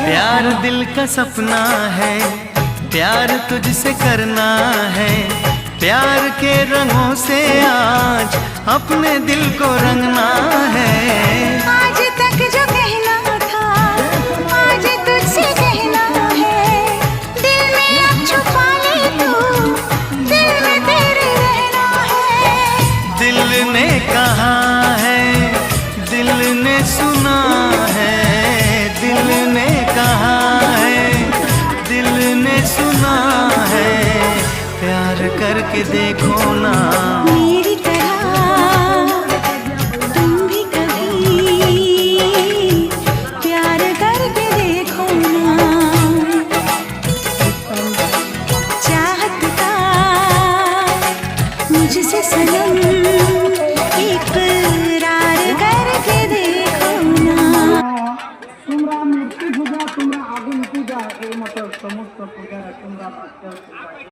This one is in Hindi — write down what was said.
प्यार दिल का सपना है, प्यार तुझसे करना है। प्यार के रंगों से आज अपने दिल को रंगना है। आज तक जो कहना था आज तुझसे कहना है। दिल में अब छुपा ले तू, दिल में तेरे रहना है। दिल ने कहा है, दिल ने सुना है। दिल ने कहा है, दिल ने सुना है। प्यार करके देखो ना मेरी तरह तुम भी कभी प्यार करके देखो ना। चाहत का मुझसे सनम इकरार करके देखो ना। তোমরা মূর্তি পূজা, তোমরা আগুন পূজা, এই মতো সমস্ত পূজা তোমরা